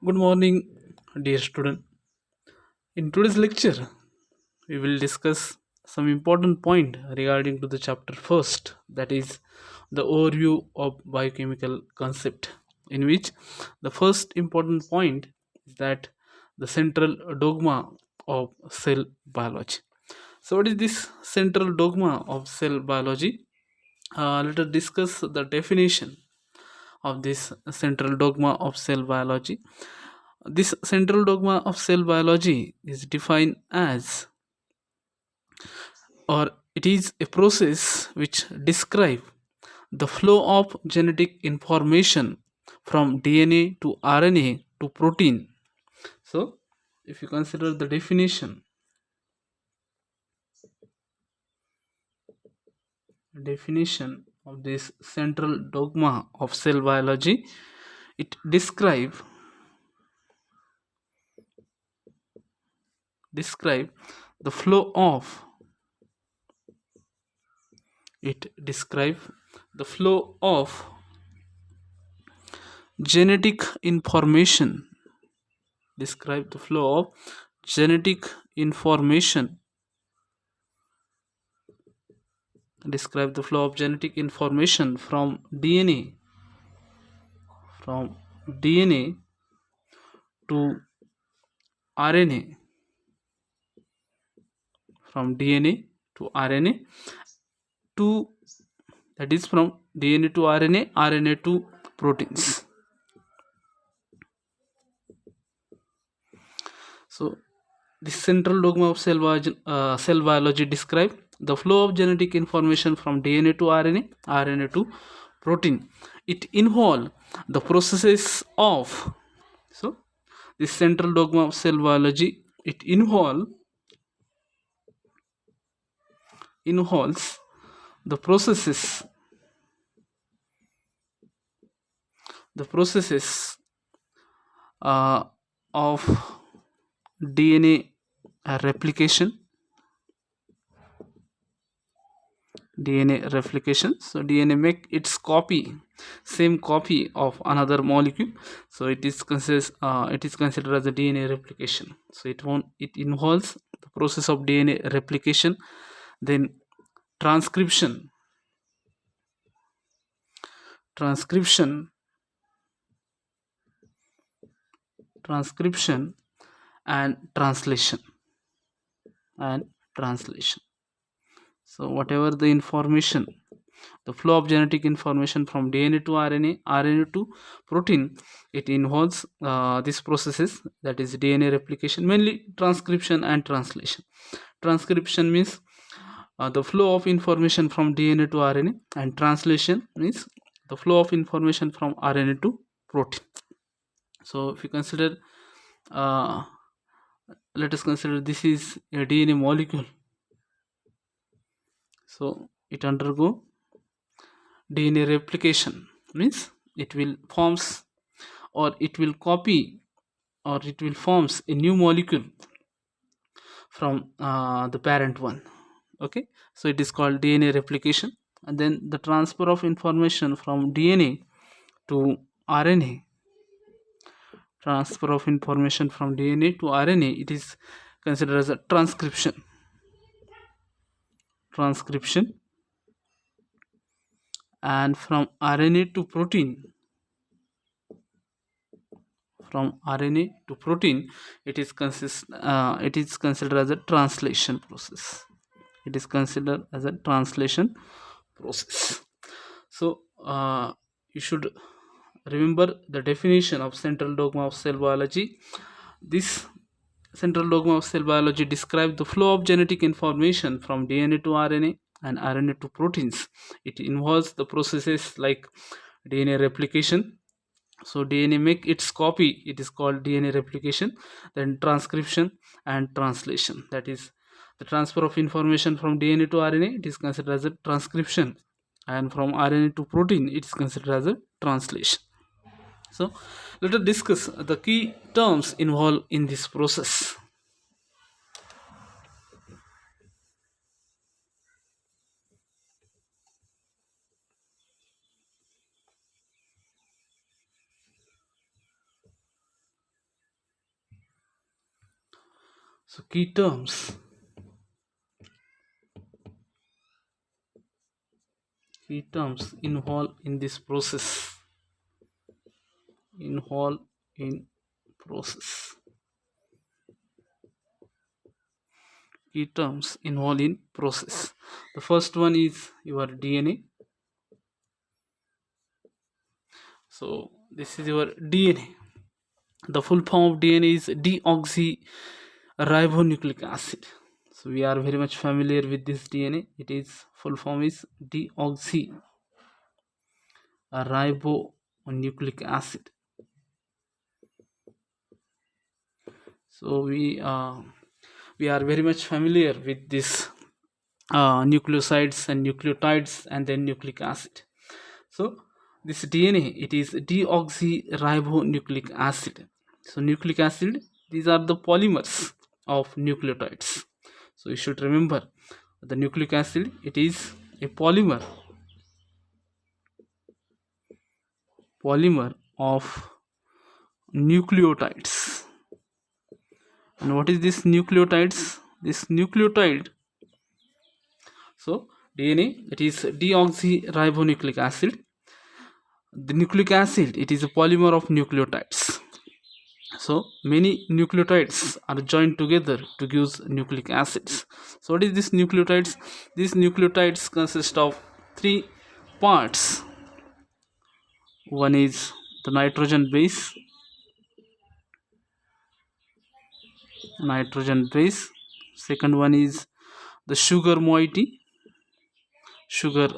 Good morning, dear student. In today's lecture, we will discuss some important point regarding to the chapter first, that is the overview of biochemical concept, in which the first important point is that the central dogma of cell biology. So, what is this central dogma of cell biology? Let us discuss the definition of this central dogma of cell biology. This central dogma of cell biology is defined as, or it is a process which describe the flow of genetic information from DNA to RNA to protein. So, if you consider the definition of this central dogma of cell biology, it describe the flow of describe the flow of genetic information describe the flow of genetic information describe the flow of genetic information from DNA to RNA, from DNA to RNA to, that is from DNA to RNA to proteins. So this central dogma of cell biology describe the flow of genetic information from DNA to RNA to protein. It involve the processes of, so this central dogma of cell biology, it involves the processes uh, of DNA replication. So DNA make its same copy of another molecule. So it is considered as a DNA replication. So it involves the process of DNA replication, then transcription transcription transcription and translation. So whatever the information, the flow of genetic information from DNA to RNA to protein, it involves these processes, that is DNA replication, mainly transcription and translation. Transcription means the flow of information from DNA to RNA, and translation means the flow of information from RNA to protein. So if you consider, uh, let us consider this is a DNA molecule. So it undergo DNA replication, means it will forms, or it will copy, or it will forms a new molecule from the parent one. Okay, so it is called DNA replication. And then the transfer of information from DNA to RNA, transfer of information from DNA to RNA, it is considered as a transcription. And from RNA to protein, it is considered as a translation process. So you should remember the definition of central dogma of cell biology. This central dogma of cell biology describes the flow of genetic information from DNA to RNA and RNA to proteins. It involves the processes like DNA replication. So DNA make its copy, it is called DNA replication. Then transcription and translation, that is the transfer of information from DNA to RNA, it is considered as a transcription, and from RNA to protein, it is considered as a translation. So let us discuss the key terms involved in this process. So key terms involved in this process, involved in process. Key terms involved in process. The first one is your DNA. So this is your DNA. The full form of DNA is deoxyribonucleic acid. So we are very much familiar with this DNA. It is full form is deoxyribonucleic acid. So we are very much familiar with this nucleosides and nucleotides and then nucleic acid. So this DNA, it is deoxyribonucleic acid. So nucleic acid, these are the polymers of nucleotides. So you should remember the nucleic acid, it is a polymer of nucleotides. And what is this nucleotides? This nucleotide, so DNA, it is deoxyribonucleic acid. The nucleic acid, it is a polymer of nucleotides. So many nucleotides are joined together to give nucleic acids. So what is this nucleotides? These nucleotides consist of three parts. One is the nitrogen base, second one is the sugar moiety, sugar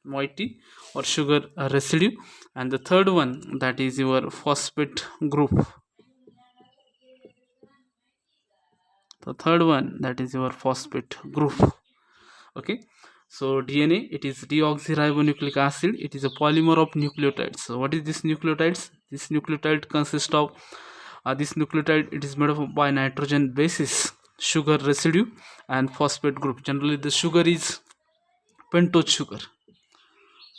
moiety or sugar residue, and the third one, that is your phosphate group. Okay, so DNA, it is deoxyribonucleic acid. It is a polymer of nucleotides. So what is this nucleotides? This nucleotide consists of this nucleotide, it is made up by nitrogen bases, sugar residue, and phosphate group. Generally the sugar is pentose sugar.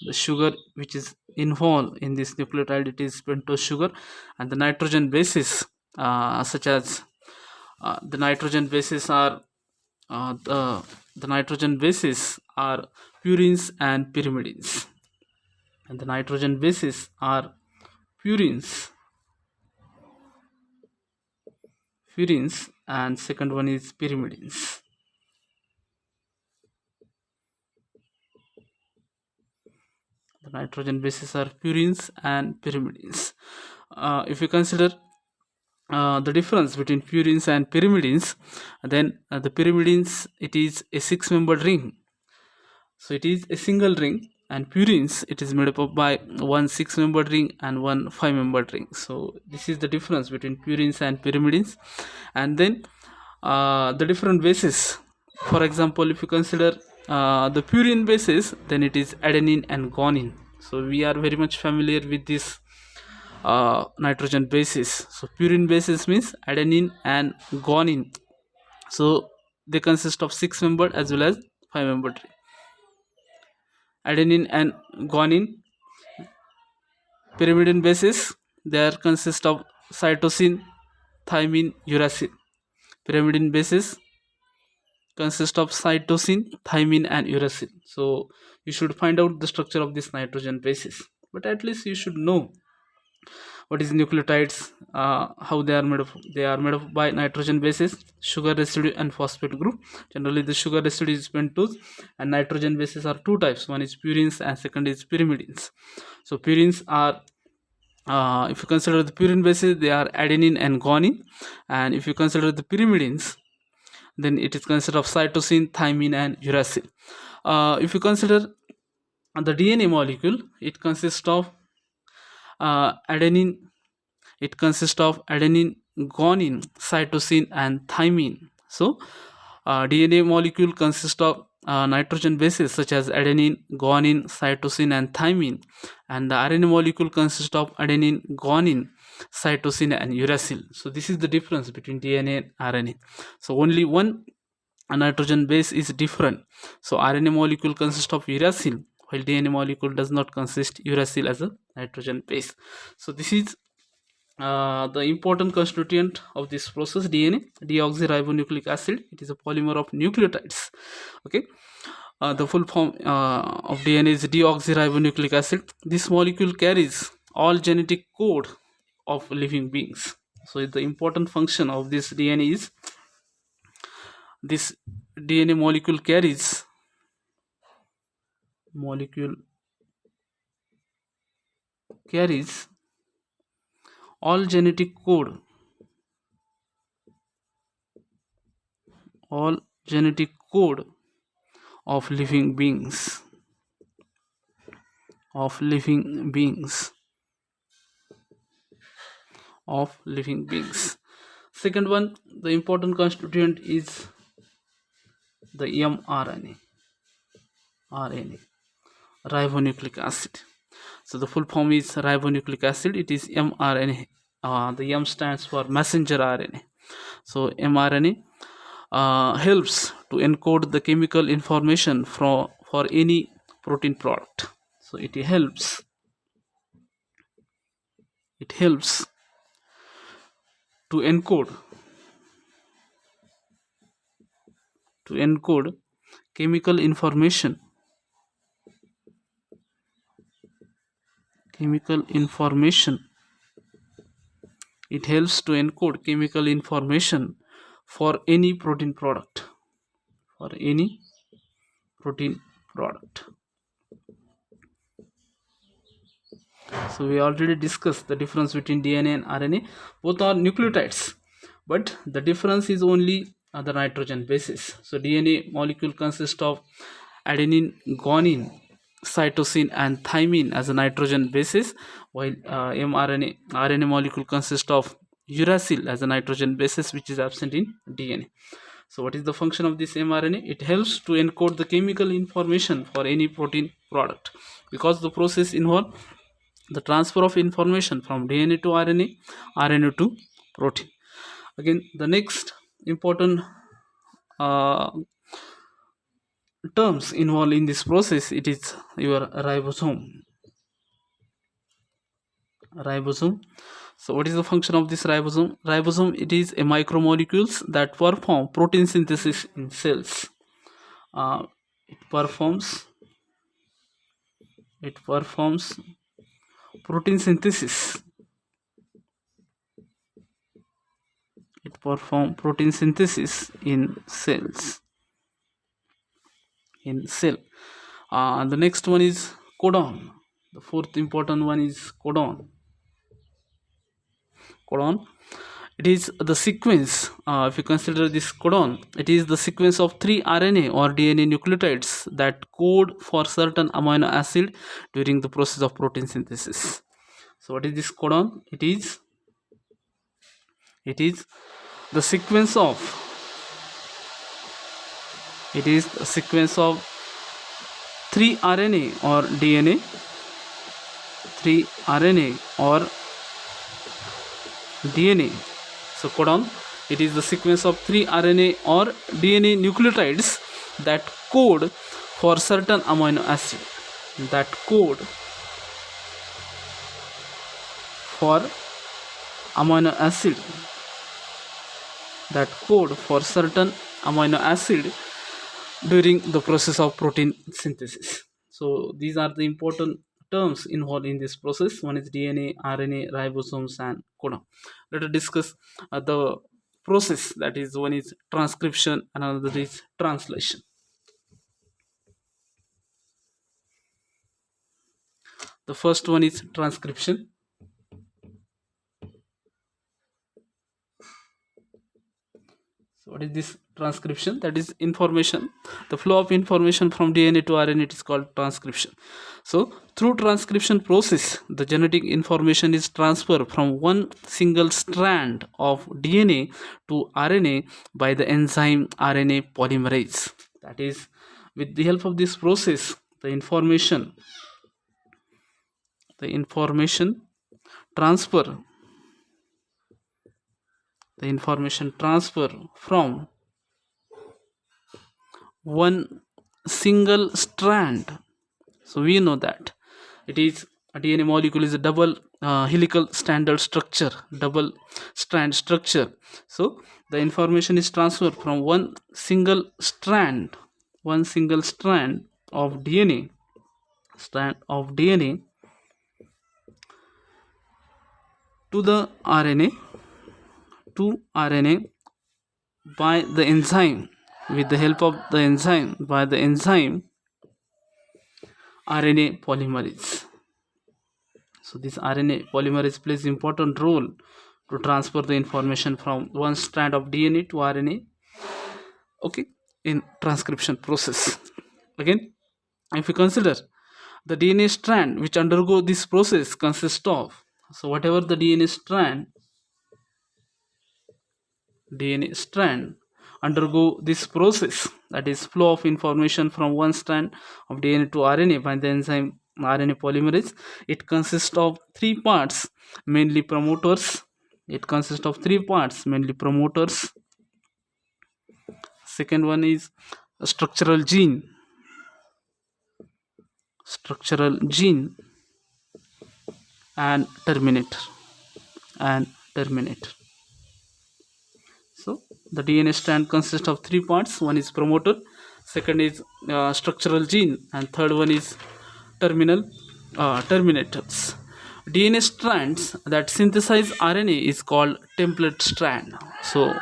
The sugar which is involved in this nucleotide, it is pentose sugar, and the nitrogen bases such as the nitrogen bases are the nitrogen bases are purines and pyrimidines, and the nitrogen bases are purines and second one is pyrimidines. The nitrogen bases are purines and pyrimidines. If you consider the difference between purines and pyrimidines, then the pyrimidines, it is a 6-membered ring. So it is a single ring, and purines, it is made up by one 6-membered ring and one 5-membered ring. So this is the difference between purines and pyrimidines. And then the different bases. For example, if you consider the purine bases, then it is adenine and guanine. So we are very much familiar with this nitrogen bases. So purine bases means adenine and guanine. So they consist of 6-membered as well as 5-membered. Adenine and guanine. Pyrimidine bases, they are consist of cytosine, thymine, uracil. Pyrimidine bases consist of cytosine, thymine, and uracil. So you should find out the structure of this nitrogen bases, but at least you should know what is nucleotides, how they are made of. They are made of by nitrogen bases, sugar residue, and phosphate group. Generally the sugar residue is pentose, and nitrogen bases are two types. One is purines and second is pyrimidines. So purines are if you consider the purine bases, they are adenine and guanine, and if you consider the pyrimidines, then it is consisted of cytosine, thymine, and uracil. If you consider the DNA molecule, it consists of adenine, guanine, cytosine, and thymine. So DNA molecule consists of nitrogen bases such as adenine, guanine, cytosine, and thymine, and the RNA molecule consists of adenine, guanine, cytosine, and uracil. So this is the difference between DNA and RNA. So only one nitrogen base is different. So RNA molecule consists of uracil, while DNA molecule does not consist uracil as a nitrogen base. So this is The important constituent of this process, DNA, deoxyribonucleic acid. It is a polymer of nucleotides. Okay. The full form of DNA is deoxyribonucleic acid. This molecule carries all genetic code of living beings. So the important function of this DNA is, this DNA molecule carries all genetic code, all genetic code of living beings, of living beings, of living beings. Second one, the important constituent is the mRNA, RNA, ribonucleic acid. So the full form is ribonucleic acid. It is mRNA. The M stands for messenger RNA. So mRNA helps to encode the chemical information for any protein product. So it helps to encode chemical information, chemical information. It helps to encode chemical information for any protein product, for any protein product. So we already discussed the difference between DNA and RNA. Both are nucleotides, but the difference is only the nitrogen bases. So DNA molecule consists of adenine, guanine, cytosine, and thymine as a nitrogen basis, while RNA molecule consists of uracil as a nitrogen basis, which is absent in DNA. So what is the function of this mRNA? It helps to encode the chemical information for any protein product, because the process involves the transfer of information from DNA to RNA, RNA to protein. Again, the next important uh, terms involved in this process, it is your ribosome. So what is the function of this ribosome? It is a micromolecules that perform protein synthesis in cells. It performs protein synthesis. It perform protein synthesis in cells, in cell. The next one is codon. The fourth important one is codon. It is the sequence. If you consider this codon, it is the sequence of 3 RNA or DNA nucleotides that code for certain amino acid during the process of protein synthesis. So what is this codon? It is the sequence of it is a sequence of 3 RNA or DNA, 3 RNA or DNA. So codon, it is the sequence of 3 RNA or DNA nucleotides that code for certain amino acid, that code for amino acid, that code for certain amino acid during the process of protein synthesis. So these are the important terms involved in this process. One is DNA, RNA, ribosomes, and codon. Let us discuss the process, that is, one is transcription and another is translation. The first one is transcription. So what is this transcription? That is information, the flow of information from DNA to RNA. It is called transcription. So through transcription process, the genetic information is transferred from one single strand of DNA to RNA by the enzyme RNA polymerase. That is, with the help of this process, the information transfer from one single strand. So we know that it is DNA molecule is a double helical standard structure, double strand structure. So the information is transferred from one single strand of DNA to the RNA by the enzyme, with the help of the enzyme, by the enzyme RNA polymerase. So this RNA polymerase plays important role to transfer the information from one strand of DNA to RNA, okay, in transcription process. Again, if you consider the DNA strand which undergo this process consists of, so whatever the DNA strand undergo this process, that is flow of information from one strand of DNA to RNA by the enzyme RNA polymerase, it consists of three parts, mainly promoters. Second one is a structural gene and terminator. So the DNA strand consists of three parts. One is promoter, second is structural gene, and third one is terminators. DNA strands that synthesize RNA is called template strand. So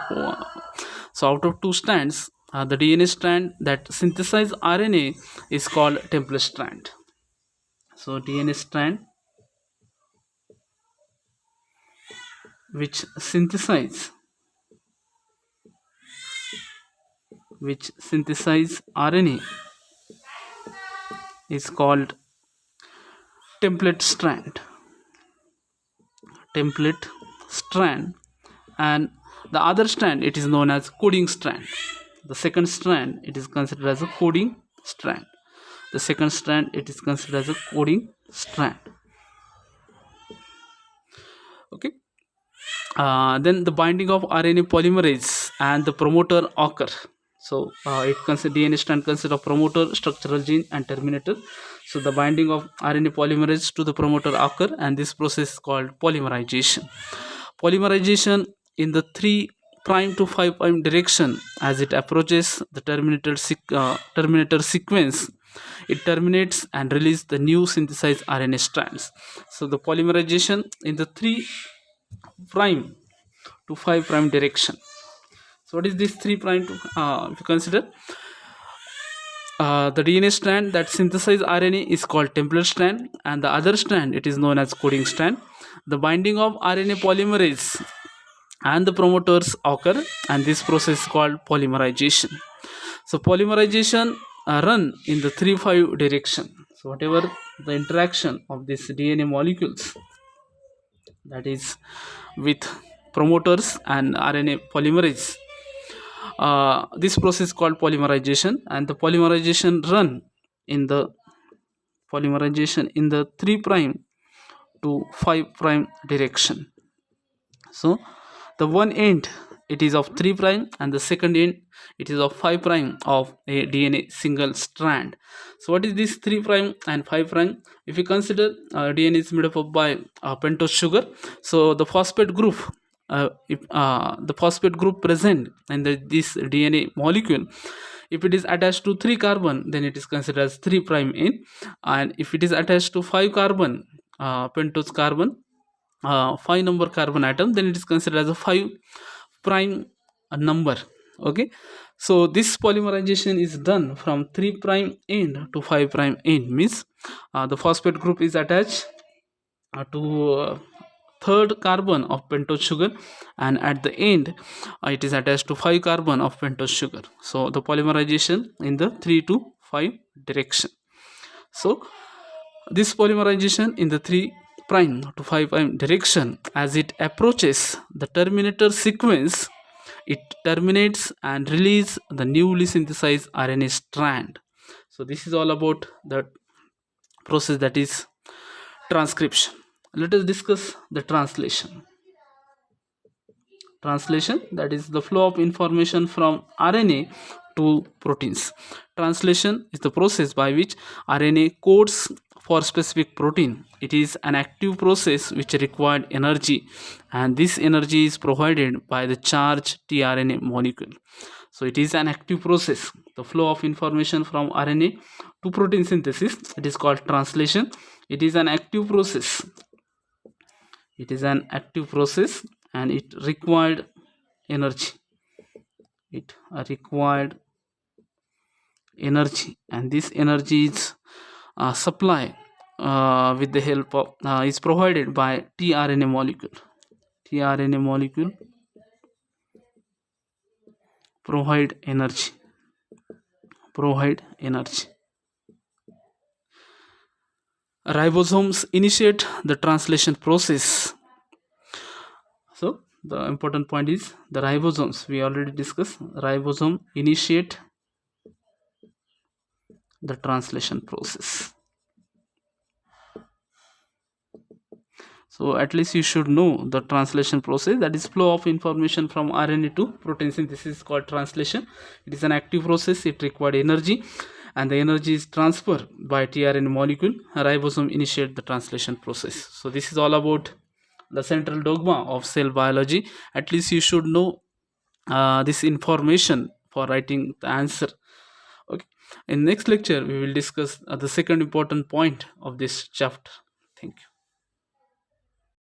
out of two strands, the DNA strand that synthesize RNA is called template strand. So DNA strand which synthesize RNA is called template strand, and the other strand, it is known as coding strand. The second strand, it is considered as a coding strand. Okay. Then the binding of RNA polymerase and the promoter occur. So DNA strand consists of promoter, structural gene, and terminator. So the binding of RNA polymerase to the promoter occur, and this process is called polymerization. Polymerization in the 3' to 5' direction, as it approaches the terminator sequence, it terminates and releases the new synthesized RNA strands. So the polymerization in the 3' to 5' direction. So what is this 3' to if you consider the DNA strand that synthesize RNA is called template strand, and the other strand, it is known as coding strand. The binding of RNA polymerase and the promoters occur, and this process is called polymerization. So polymerization run in the 3-5 direction. So whatever the interaction of these DNA molecules, that is with promoters and RNA polymerase, this process is called polymerization, and the polymerization run in the 3' to 5' direction. So the one end, it is of 3' and the second end, it is of 5' of a DNA single strand. So what is this 3' and 5'? If you consider DNA is made up by pentose sugar, so the phosphate group, if the phosphate group present in this DNA molecule, if it is attached to 3 carbon, then it is considered as 3' end, and if it is attached to 5 carbon, pentose carbon, 5 number carbon atom, then it is considered as a 5' number. Okay, so this polymerization is done from 3' end to 5' end, means the phosphate group is attached to third carbon of pentose sugar, and at the end it is attached to 5 carbon of pentose sugar. So the polymerization in the 3 to 5 direction. So this polymerization in the 3' to 5' direction, as it approaches the terminator sequence, it terminates and release the newly synthesized RNA strand. So this is all about the process, that is transcription. Let us discuss the translation, that is the flow of information from RNA to proteins. Translation is the process by which RNA codes for specific protein. It is an active process which required energy, and this energy is provided by the charged tRNA molecule. So it is an active process. The flow of information from RNA to protein synthesis, it is called translation. It is an active process. It is an active process and it required energy. It required energy, and this energy is supply with the help of is provided by tRNA molecule. tRNA molecule provide energy. Provide energy. Ribosomes initiate the translation process. So the important point is the ribosomes. We already discussed. Ribosome initiate the translation process. So at least you should know the translation process, that is flow of information from RNA to protein synthesis is called translation. It is an active process. It required energy, and the energy is transferred by tRNA molecule. A ribosome initiate the translation process. So this is all about the central dogma of cell biology. At least you should know this information for writing the answer. Okay. In next lecture we will discuss the second important point of this chapter. Thank you.